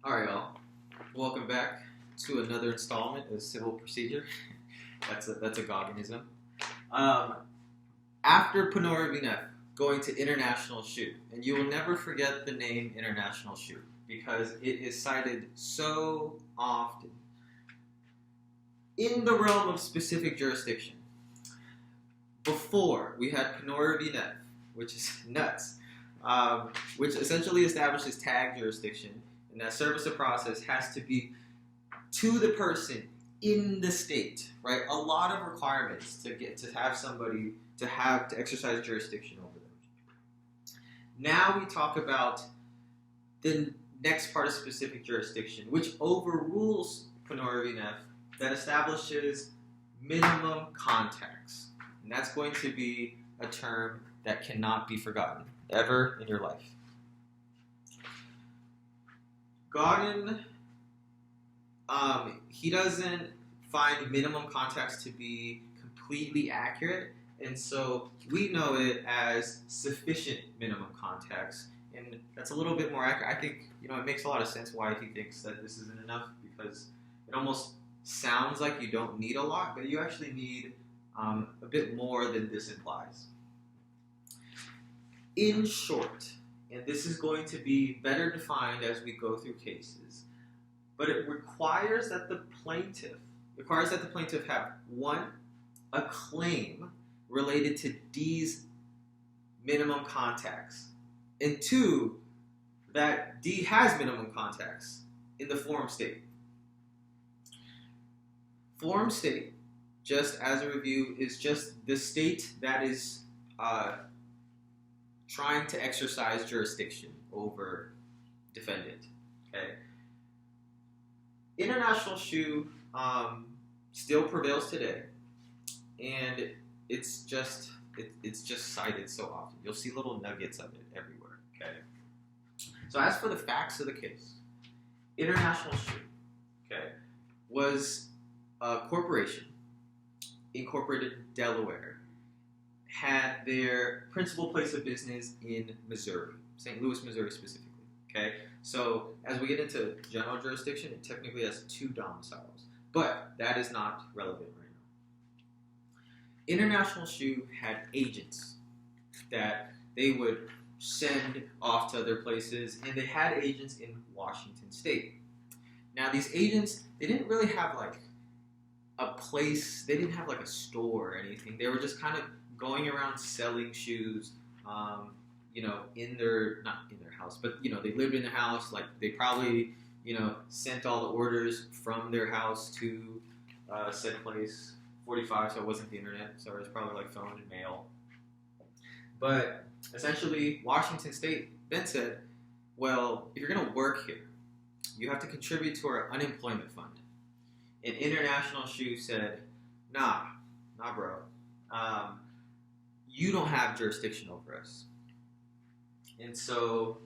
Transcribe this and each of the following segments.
All right, y'all. Welcome back to another installment of Civil Procedure. That's a Gogginism. After Panora v. Neff, going to International Shoe, and you will never forget the name International Shoe because it is cited so often in the realm of specific jurisdiction. Before we had Panora v. Neff, which is nuts, which essentially establishes tag jurisdiction. And that service of process has to be to the person in the state, right? A lot of requirements to have somebody to exercise jurisdiction over them. Now we talk about the next part of specific jurisdiction, which overrules Panora v. Neff, that establishes minimum contacts. And that's going to be a term that cannot be forgotten ever in your life. Goggin, he doesn't find minimum contacts to be completely accurate, and so we know it as sufficient minimum contacts, and that's a little bit more accurate. I think, it makes a lot of sense why he thinks that this isn't enough, because it almost sounds like you don't need a lot, but you actually need a bit more than this implies. In short, and this is going to be better defined as we go through cases, but it requires that the plaintiff have, one, a claim related to D's minimum contacts, and two, that D has minimum contacts in the forum state. Forum state, just as a review, is just the state that is trying to exercise jurisdiction over defendant. Okay. International Shoe still prevails today, and it's just cited so often. You'll see little nuggets of it everywhere. Okay. So as for the facts of the case, International Shoe, okay, was a corporation incorporated in Delaware, had their principal place of business in Missouri, St. Louis, Missouri specifically. Okay, so as we get into general jurisdiction, it technically has 2 domiciles, but that is not relevant right now. International Shoe had agents that they would send off to other places, and they had agents in Washington State. Now, these agents, they didn't really have like a place, they didn't have like a store or anything. They were just kind of going around selling shoes, not in their house, but, they lived in a house. Like, they probably, sent all the orders from their house to said place. 45, so it wasn't the internet, so it was probably like phone and mail. But essentially, Washington State then said, well, if you're going to work here, you have to contribute to our unemployment fund. And International Shoe said, nah, bro. You don't have jurisdiction over us. And so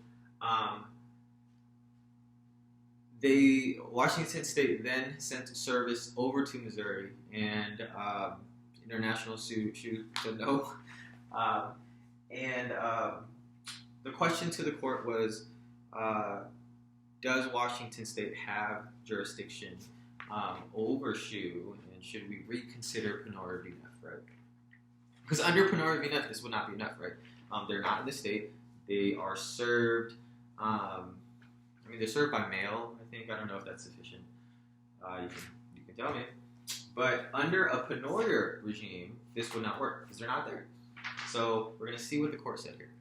Washington State then sent a service over to Missouri, and International Shoe said no. The question to the court was, does Washington State have jurisdiction over Shoe, and should we reconsider Panora v. Neff, right? Because under Panora v. Neff, this would not be enough, right? They're not in the state. They are served, they're served by mail, I think. I don't know if that's sufficient. You can tell me. But under a Panora regime, this would not work because they're not there. So we're going to see what the court said here.